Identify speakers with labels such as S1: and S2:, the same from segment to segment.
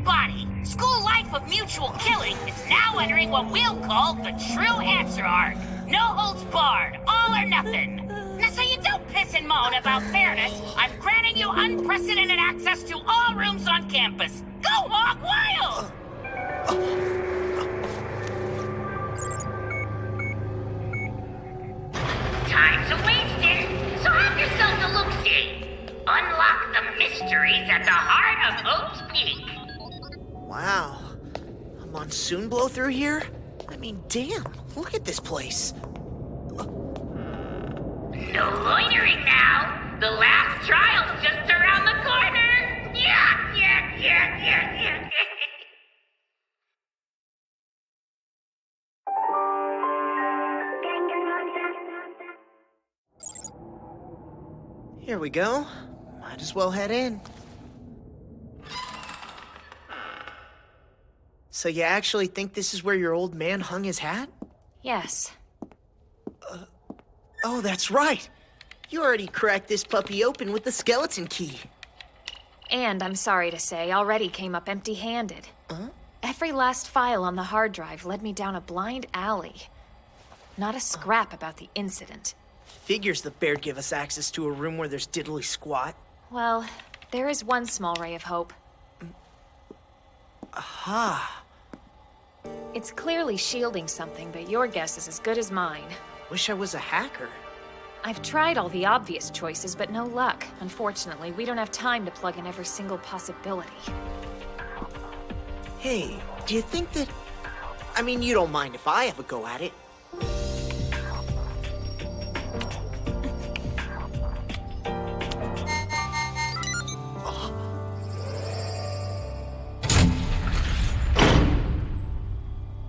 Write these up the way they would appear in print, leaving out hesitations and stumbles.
S1: Everybody, school life of mutual killing is now entering what we'll call the true answer arc. No holds barred, all or nothing. Now, so you don't piss and moan about fairness, I'm granting you unprecedented access to all rooms on campus. Go hog wild! Time's a-wasting, so have yourself a look-see. Unlock the mysteries at the heart of Hope's Peak.
S2: Wow. A monsoon blow through here? I mean, damn, look at this place.
S1: No loitering now. The last trial's just around the corner. Yeah.
S2: Here we go. Might as well head in. So you actually think this is where your old man hung his hat?
S3: Yes.
S2: Oh, that's right. You already cracked this puppy open with the skeleton key.
S3: And I'm sorry to say, already came up empty-handed.
S2: Huh?
S3: Every last file on the hard drive led me down a blind alley. Not a scrap about the incident.
S2: Figures the bear'd give us access to a room where there's diddly squat.
S3: Well, there is one small ray of hope.
S2: Aha.
S3: It's clearly shielding something, but your guess is as good as mine.
S2: Wish I was a hacker.
S3: I've tried all the obvious choices, but no luck. Unfortunately, we don't have time to plug in every single possibility.
S2: Hey, do you think that... I mean, you don't mind if I have a go at it.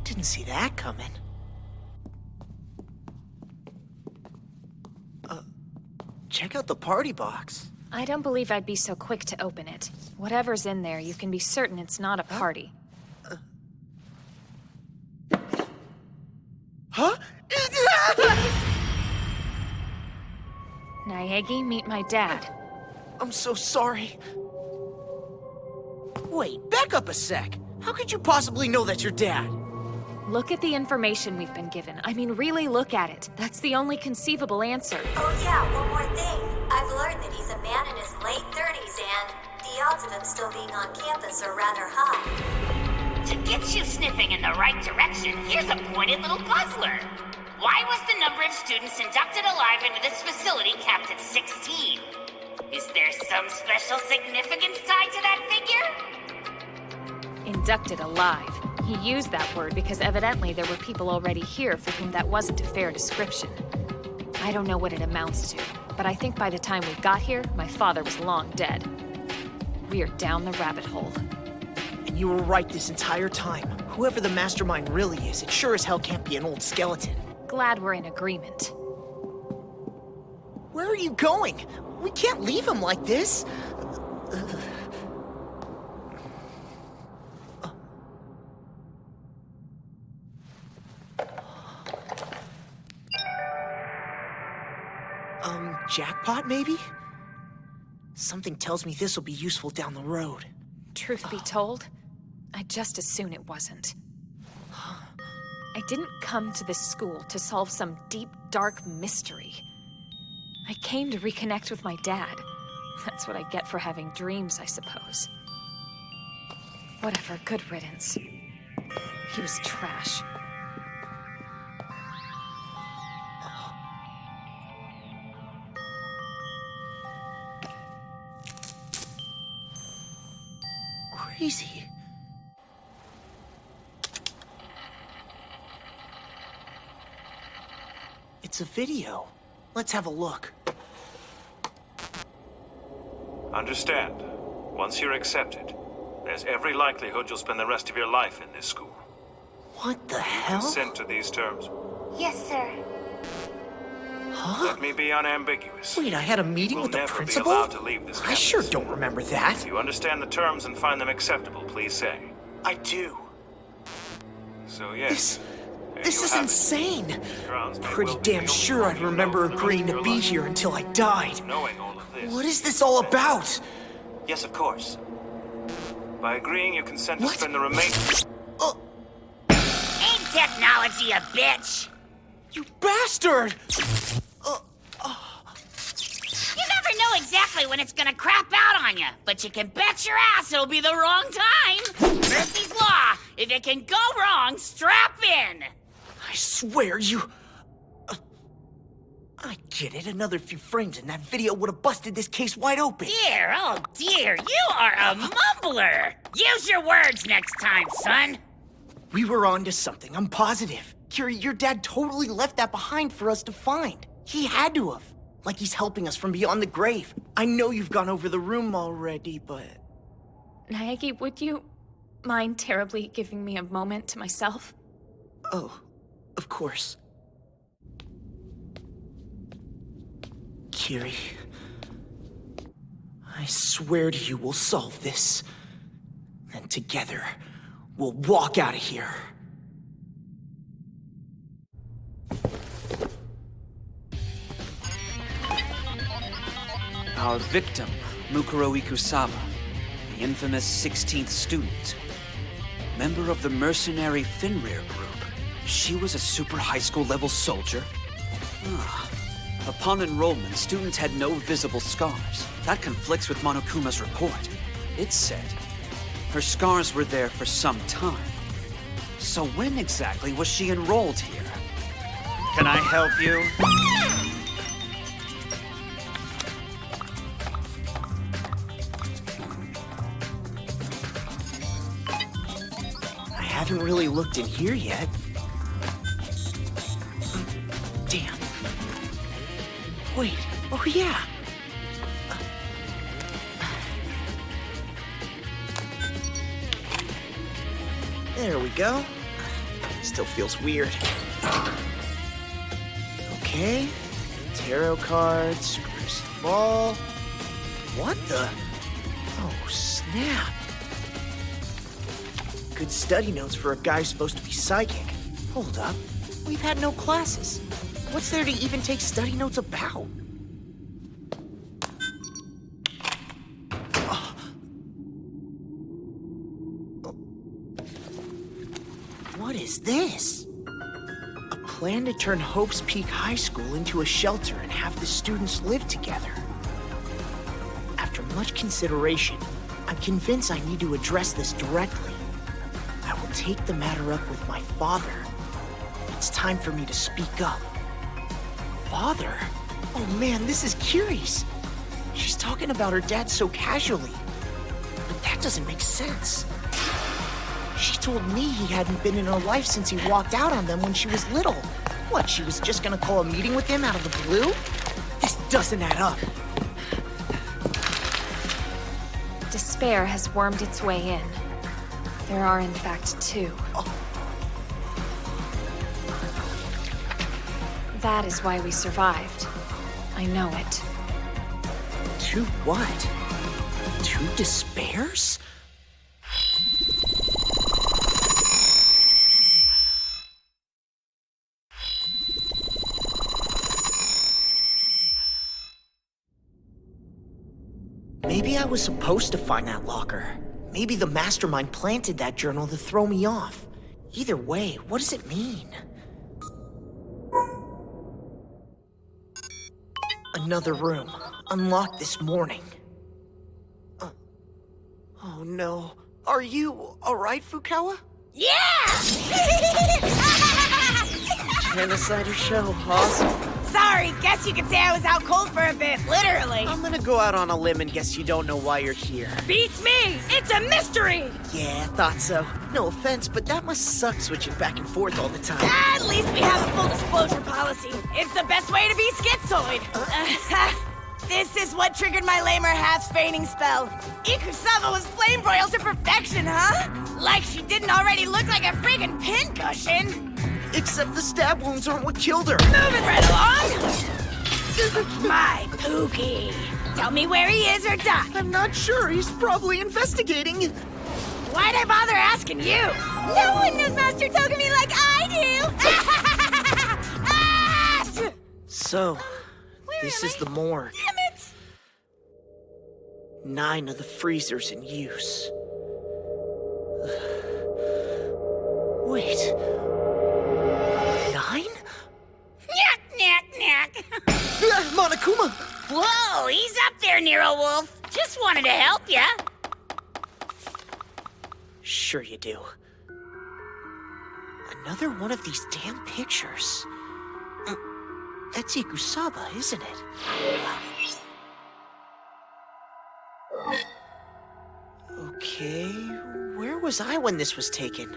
S2: Didn't see that coming. Check out the party box.
S3: I don't believe I'd be so quick to open it. Whatever's in there, you can be certain it's not a party.
S2: Huh?
S3: Naegi, meet my dad.
S2: I'm so sorry. Wait, back up a sec. How could you possibly know that's your dad?
S3: Look at the information we've been given. I mean, really look at it. That's the only conceivable answer.
S4: Oh yeah, one more thing. I've learned that he's a man in his late 30s and the odds of him still being on campus are rather high.
S1: To get you sniffing in the right direction, here's a pointed little puzzler. Why was the number of students inducted alive into this facility capped at 16? Is there some special significance tied to that figure?
S3: Inducted alive. He used that word because evidently there were people already here for whom that wasn't a fair description. I don't know what it amounts to, but I think by the time we got here, my father was long dead. We are down the rabbit hole.
S2: And you were right this entire time. Whoever the mastermind really is, it sure as hell can't be an old skeleton.
S3: Glad we're in agreement.
S2: Where are you going? We can't leave him like this. Jackpot, maybe? Something tells me this will be useful down the road.
S3: Truth be told, I'd just as soon it wasn't. I didn't come to this school to solve some deep, dark mystery. I came to reconnect with my dad. That's what I get for having dreams, I suppose. Whatever, good riddance. He was trash.
S2: Crazy. It's a video. Let's have a look.
S5: Understand, once you're accepted, there's every likelihood you'll spend the rest of your life in this school.
S2: What the hell?
S5: Consent to these terms.
S1: Yes, sir.
S2: Huh?
S5: Let me be unambiguous.
S2: Wait, I had a meeting
S5: You'll
S2: with the
S5: never
S2: principal?
S5: be allowed to leave this
S2: I
S5: campus.
S2: sure don't remember that.
S5: If you understand the terms and find them acceptable, please say.
S2: I do.
S5: So yes.
S2: This is insane. Pretty damn sure I'd
S5: You
S2: remember
S5: know
S2: agreeing to
S5: your
S2: be
S5: life.
S2: here until I died.
S5: Knowing all of this.
S2: What is this all about?
S6: Yes, of course.
S5: By agreeing, you consent to
S2: What?
S5: spend the remaining...
S1: Ain't technology a bitch?
S2: You bastard!
S1: You never know exactly when it's gonna crap out on you, but you can bet your ass it'll be the wrong time. Murphy's Law. If it can go wrong, strap in.
S2: I swear you... I get it. Another few frames and that video would have busted this case wide open.
S1: Dear, oh dear, you are a mumbler. Use your words next time, son.
S2: We were onto something, I'm positive. Curie, your dad totally left that behind for us to find. He had to have. Like he's helping us from beyond the grave. I know you've gone over the room already, but...
S3: Naegi, would you mind terribly giving me a moment to myself?
S2: Oh, of course. Curie, I swear to you we'll solve this. And together, we'll walk out of here.
S6: Our victim, Mukuro Ikusaba, the infamous 16th student. Member of the mercenary Fenrir group. She was a super high school level soldier? Ah. Upon enrollment, students had no visible scars. That conflicts with Monokuma's report. It said her scars were there for some time. So when exactly was she enrolled here? Can I help you?
S2: I haven't really looked in here yet. Damn. Wait, oh yeah. There we go. Still feels weird. Okay. Tarot cards, crystal ball. What the? Oh, snap. Good study notes for a guy who's supposed to be psychic. Hold up. We've had no classes. What's there to even take study notes about? What is this? A plan to turn Hope's Peak High School into a shelter and have the students live together. After much consideration, I'm convinced I need to address this directly. I will take the matter up with my father. It's time for me to speak up. Father? Oh man, this is curious. She's talking about her dad so casually. But that doesn't make sense. She told me he hadn't been in her life since he walked out on them when she was little. What, she was just gonna call a meeting with him out of the blue? This doesn't add up.
S3: Despair has wormed its way in. There are, in fact, two. That is why we survived. I know it.
S2: Two what? Two despairs? Maybe I was supposed to find that locker. Maybe the mastermind planted that journal to throw me off. Either way, what does it mean? Another room, unlocked this morning. Oh no. Are you alright, Fukawa?
S1: Yeah!
S2: Genocider show, awesome.
S7: Sorry, guess you could say I was out cold for a bit, literally.
S2: I'm gonna go out on a limb and guess you don't know why you're here.
S7: Beats me! It's a mystery!
S2: Yeah, thought so. No offense, but that must suck switching back and forth all the time.
S7: At least we have a full disclosure policy. It's the best way to be schizoid. This is what triggered my lamer half feigning spell. Ikusama was flame broiled to perfection, huh? Like she didn't already look like a friggin' pincushion.
S2: Except the stab wounds aren't what killed her.
S7: Moving right along. My Pookie. Tell me where he is or die.
S2: I'm not sure. He's probably investigating.
S7: Why'd I bother asking you? No one knows Master Togami like I do!
S2: So, this is the morgue.
S7: Damn it!
S2: 9 of the freezers in use. Wait. 9?
S1: Knack, knack, knack.
S2: Monokuma!
S1: Whoa, he's up there, Nero Wolf. Just wanted to help ya.
S2: Sure you do. Another one of these damn pictures. That's Ikusaba, isn't it? Okay, where was I when this was taken?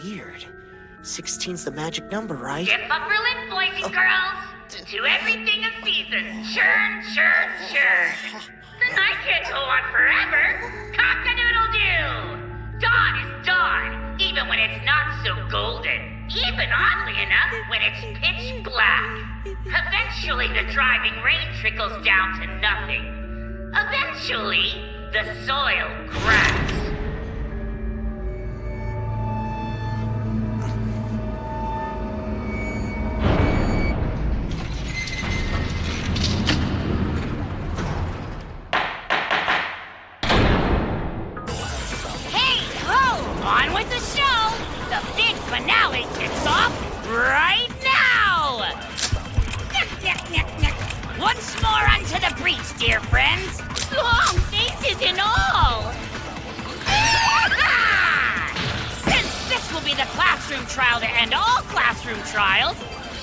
S2: Weird. 16's the magic number, right?
S1: Dip up your lip, boys and girls. To everything a season. Churn, churn, churn. The night can't go on forever. Cock-a-doodle-doo. Dawn is dawn, even when it's not so golden. Even oddly enough, when it's pitch black. Eventually, the driving rain trickles down to nothing. Eventually, the soil cracks. On with the show! The big finale kicks off right now! Once more onto the breach, dear friends! Long faces and all! Since this will be the classroom trial to end all classroom trials,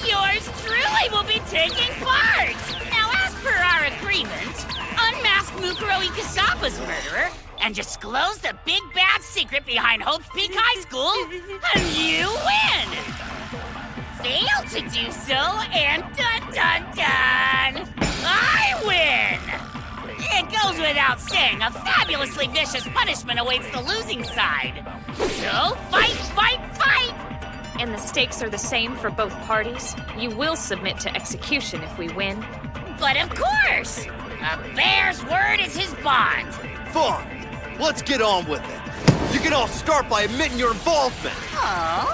S1: yours truly will be taking part! Now, as per our agreement, unmask Mukuro Ikusaba's murderer and disclose the big bad secret behind Hope's Peak High School, and you win! Fail to do so, and dun-dun-dun! I win! It goes without saying, a fabulously vicious punishment awaits the losing side. So, fight, fight, fight!
S3: And the stakes are the same for both parties? You will submit to execution if we win.
S1: But of course! A bear's word is his bond.
S8: Fine. Let's get on with it. You can all start by admitting your involvement.
S1: Oh?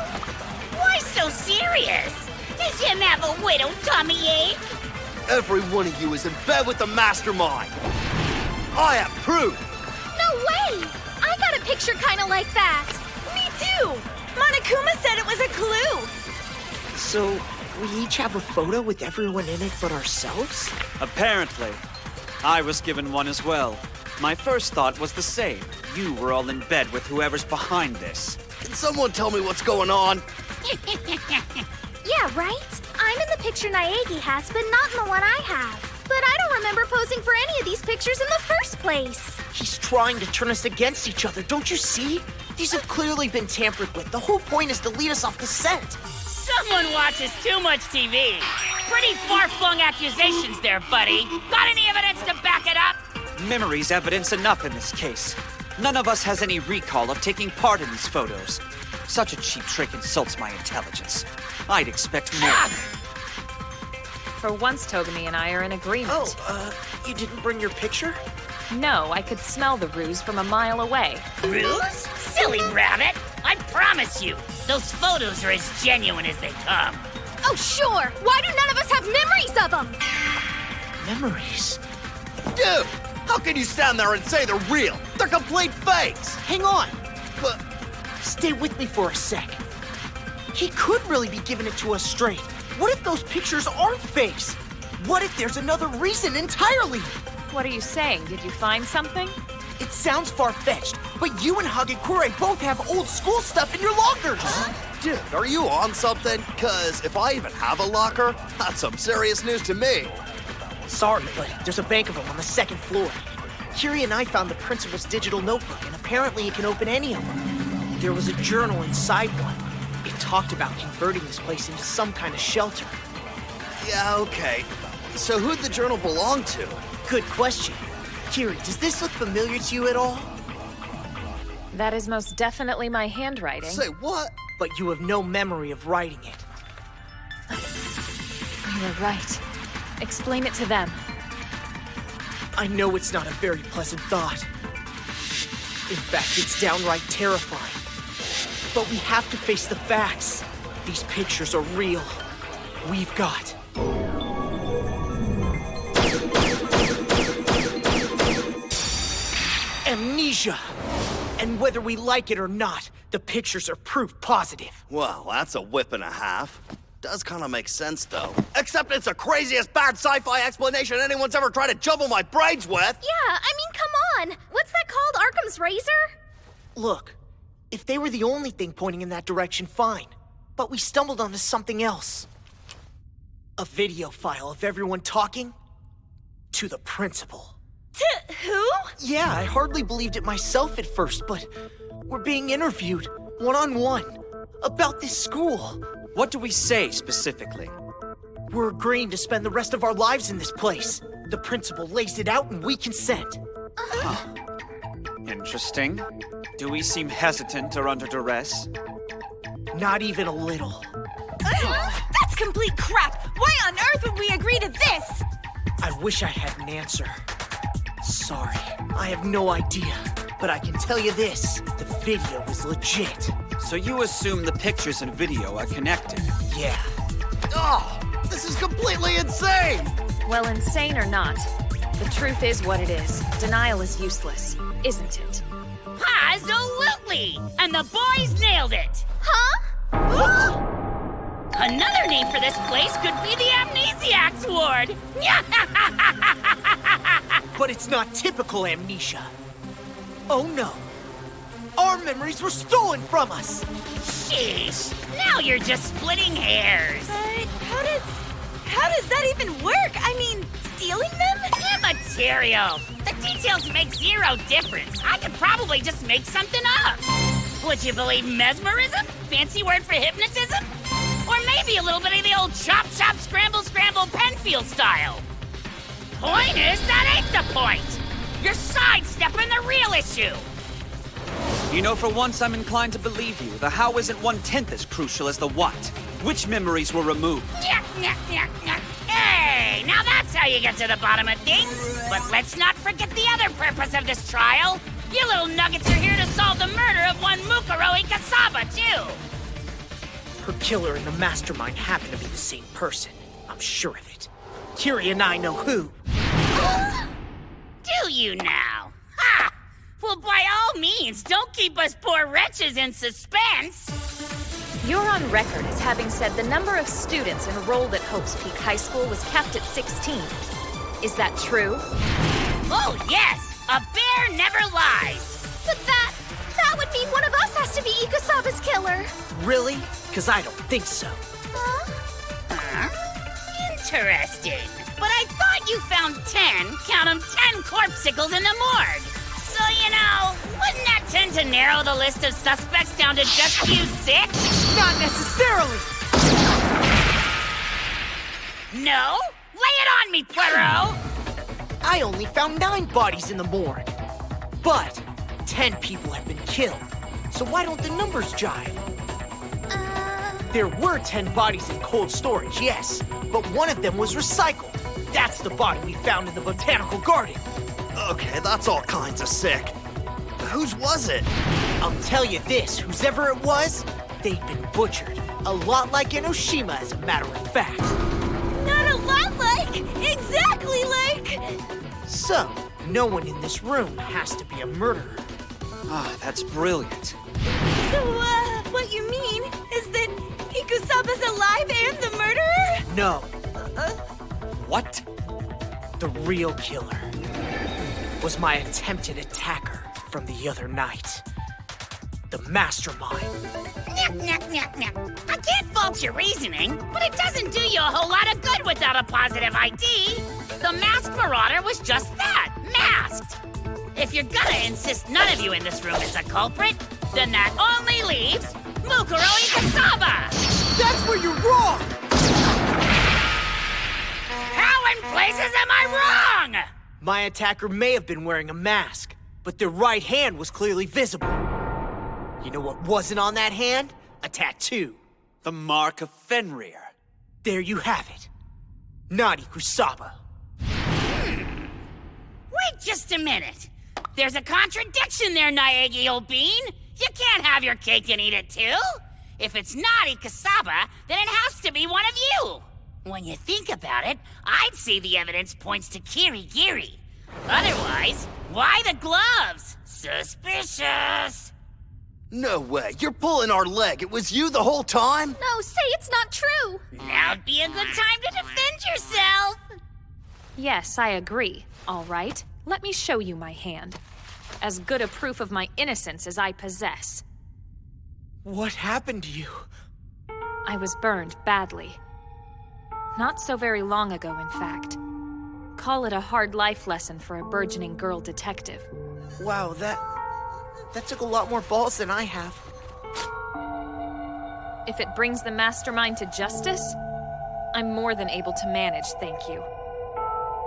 S1: Why so serious? Does him have a widow tummy ache?
S8: Every one of you is in bed with the mastermind. I have proof.
S9: No way! I got a picture kind of like that.
S7: Me too! Monokuma said it was a clue.
S2: So, we each have a photo with everyone in it but ourselves?
S6: Apparently. I was given one as well. My first thought was the same. You were all in bed with whoever's behind this.
S8: Can someone tell me what's going on?
S9: Yeah, right? I'm in the picture Naegi has, but not in the one I have. But I don't remember posing for any of these pictures in the first place.
S2: He's trying to turn us against each other, don't you see? These have clearly been tampered with. The whole point is to lead us off the scent.
S1: Someone watches too much TV. Pretty far-flung accusations there, buddy. Got any evidence to back it up?
S6: Memory's evidence enough in this case. None of us has any recall of taking part in these photos. Such a cheap trick insults my intelligence. I'd expect more.
S3: For once, Togami and I are in agreement.
S2: You didn't bring your picture?
S3: No, I could smell the ruse from a mile away.
S1: Ruse? Silly rabbit! I promise you, those photos are as genuine as they come.
S9: Oh, sure! Why do none of us have memories of them?
S2: Memories?
S8: Dude, how can you stand there and say they're real? They're complete fakes.
S2: Hang on.
S8: But
S2: Stay with me for a sec. He could really be giving it to us straight. What if those pictures aren't fakes? What if there's another reason entirely?
S3: What are you saying? Did you find something?
S2: It sounds far-fetched, but you and Hagekure both have old school stuff in your lockers.
S8: dude, are you on something? Cause if I even have a locker, that's some serious news to me.
S2: Sorry, but there's a bank of them on the second floor. Kiri and I found the principal's digital notebook, and apparently it can open any of them. There was a journal inside one. It talked about converting this place into some kind of shelter.
S8: Yeah, okay. So who'd the journal belong to?
S2: Good question. Kiri, does this look familiar to you at all?
S3: That is most definitely my handwriting.
S8: Say what?
S2: But you have no memory of writing it.
S3: You are right. Explain it to them.
S2: I know it's not a very pleasant thought. In fact, it's downright terrifying. But we have to face the facts. These pictures are real. We've got amnesia. And whether we like it or not, the pictures are proof positive.
S8: Well, that's a whip and a half. Does kind of make sense, though. Except it's the craziest bad sci-fi explanation anyone's ever tried to jumble my brains with!
S9: Yeah, I mean, come on. What's that called? Arkham's Razor?
S2: Look, if they were the only thing pointing in that direction, fine. But we stumbled onto something else. A video file of everyone talking to the principal.
S7: To who?
S2: Yeah, I hardly believed it myself at first, but we're being interviewed, one-on-one, about this school.
S6: What do we say specifically?
S2: We're agreeing to spend the rest of our lives in this place. The principal lays it out and we consent.
S6: Interesting. Do we seem hesitant or under duress?
S2: Not even a little.
S7: That's complete crap! Why on earth would we agree to this?
S2: I wish I had an answer. Sorry, I have no idea. But I can tell you this, the video is legit.
S6: So you assume the pictures and video are connected?
S2: Yeah.
S8: Oh, this is completely insane!
S3: Well, insane or not, the truth is what it is. Denial is useless, isn't it?
S1: Absolutely! And the boys nailed it!
S9: Huh?
S1: Another name for this place could be the Amnesiacs Ward!
S2: But it's not typical amnesia. Oh no. Our memories were stolen from us!
S1: Sheesh! Now you're just splitting hairs!
S7: How does that even work? I mean, stealing them?
S1: Immaterial! The details make zero difference. I could probably just make something up. Would you believe mesmerism? Fancy word for hypnotism? Or maybe a little bit of the old chop chop scramble scramble Penfield style. Point is, that ain't the point! You're sidestepping the real issue!
S6: You know, for once I'm inclined to believe you. The how isn't 1/10 as crucial as the what. Which memories were removed?
S1: Hey, now that's how you get to the bottom of things. But let's not forget the other purpose of this trial. You little nuggets are here to solve the murder of one Mukuro Ikasaba, too.
S2: Her killer and the mastermind happen to be the same person. I'm sure of it. Kiri and I know who.
S1: Do you now? Ha! Well, by all means, don't keep us poor wretches in suspense.
S3: You're on record as having said the number of students enrolled at Hope's Peak High School was capped at 16. Is that true?
S1: Oh, yes! A bear never lies!
S9: But that would mean one of us has to be Ikusaba's killer.
S2: Really? Because I don't think so.
S1: Huh? Interesting. But I thought you found 10, count 'em, 10 corpsicles in the morgue. So, you know, wouldn't that tend to narrow the list of suspects down to just you 6?
S2: Not necessarily!
S1: No? Lay it on me, Poirot!
S2: I only found 9 bodies in the morgue. But 10 people have been killed. So why don't the numbers jive? There were 10 bodies in cold storage, yes. But one of them was recycled. That's the body we found in the botanical garden.
S8: Okay, that's all kinds of sick. Whose was it?
S2: I'll tell you this, whosever it was, they'd been butchered. A lot like Enoshima, as a matter of fact.
S7: Not a lot like! Exactly like!
S2: So, no one in this room has to be a murderer.
S6: Ah, that's brilliant.
S7: So, what you mean is that Ikusaba's alive and the murderer?
S2: No,
S6: What?
S2: the real killer was my attempted attacker from the other night. The mastermind.
S1: I can't fault your reasoning, but it doesn't do you a whole lot of good without a positive ID. The masked marauder was just that, masked. If you're gonna insist none of you in this room is a culprit, then that only leaves Mukuro Ikasaba!
S2: That's where you're wrong!
S1: How in blazes am I wrong?
S2: My attacker may have been wearing a mask, but their right hand was clearly visible. You know what wasn't on that hand? A tattoo.
S6: The mark of Fenrir.
S2: There you have it. Not Ikusaba.
S1: Wait just a minute. There's a contradiction there, Naegi, old bean. You can't have your cake and eat it too. If it's not Ikasaba, then it has to be one of you. When you think about it, I'd say the evidence points to Kirigiri. Otherwise, why the gloves? Suspicious.
S8: No way, you're pulling our leg. It was you the whole time?
S9: No, say it's not true.
S1: Now'd be a good time to defend yourself.
S3: Yes, I agree. All right, let me show you my hand. As good a proof of my innocence as I possess.
S2: What happened to you?
S3: I was burned badly. Not so very long ago, in fact. Call it a hard life lesson for a burgeoning girl detective.
S2: Wow, that took a lot more balls than I have.
S3: If it brings the mastermind to justice, I'm more than able to manage, thank you.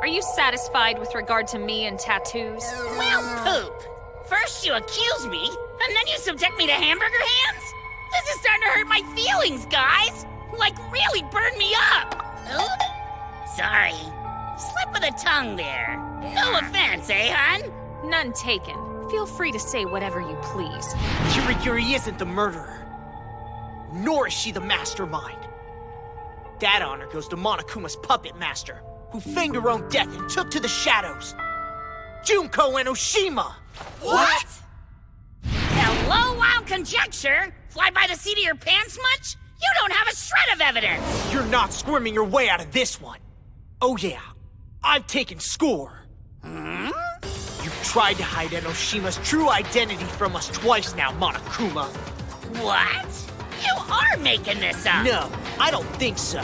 S3: Are you satisfied with regard to me and tattoos?
S1: Well, poop. First you accuse me, and then you subject me to hamburger hands? This is starting to hurt my feelings, guys. Like, really burn me up. Oops. Sorry. Slip of the tongue there. No offense, eh, hun?
S3: None taken. Feel free to say whatever you please.
S2: Kirigiri isn't the murderer. Nor is she the mastermind. That honor goes to Monokuma's puppet master, who feigned her own death and took to the shadows. Junko Enoshima!
S1: What? Hello, wild conjecture? Fly by the seat of your pants much? You don't have a shred of evidence!
S2: You're not squirming your way out of this one. Oh yeah, I've taken score. You've tried to hide Enoshima's true identity from us twice now, Monokuma.
S1: What? You are making this up!
S2: No, I don't think so.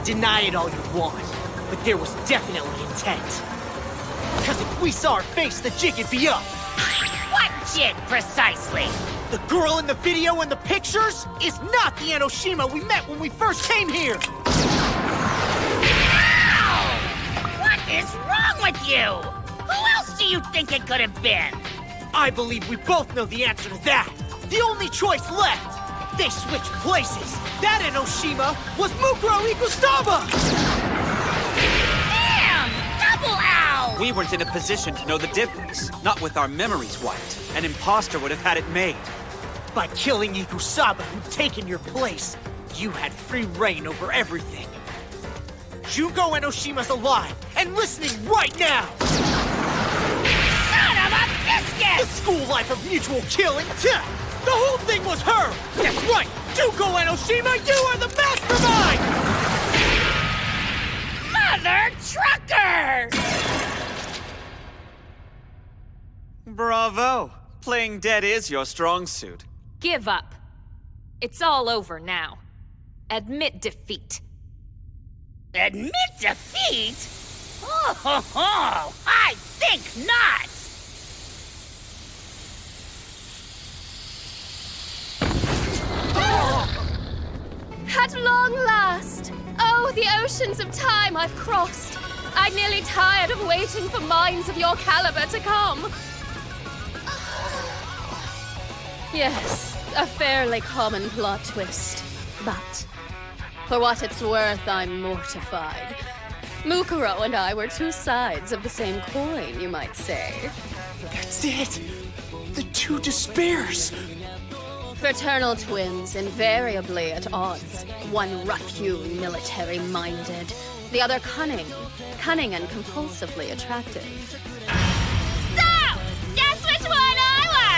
S2: Deny it all you want, but there was definitely intent. Because if we saw her face, the jig would be up.
S1: What jig, precisely?
S2: The girl in the video and the pictures is not the Enoshima we met when we first came here!
S1: Ow! What is wrong with you? Who else do you think it could have been?
S2: I believe we both know the answer to that. The only choice left. They switched places. That Enoshima was Mukuro Ikusaba!
S1: Damn! Double ow!
S6: We weren't in a position to know the difference. Not with our memories wiped. An imposter would have had it made.
S2: By killing Ikusaba, who'd taken your place, you had free reign over everything. Junko Enoshima's alive and listening right now!
S1: Son of a biscuit!
S2: The school life of mutual killing, tch! The whole thing was her! That's right! Junko Enoshima, you are the mastermind!
S1: Mother trucker!
S6: Bravo! Playing dead is your strong suit.
S3: Give up. It's all over now. Admit defeat.
S1: Admit defeat? Oh, I think not!
S9: At long last! Oh, the oceans of time I've crossed. I'm nearly tired of waiting for minds of your caliber to come. Yes, a fairly common plot twist. But, for what it's worth, I'm mortified. Mukuro and I were two sides of the same coin, you might say.
S2: That's it! The two despairs!
S9: Fraternal twins, invariably at odds. One rough-hewn, military-minded. The other cunning and compulsively attractive. So, guess which one I was?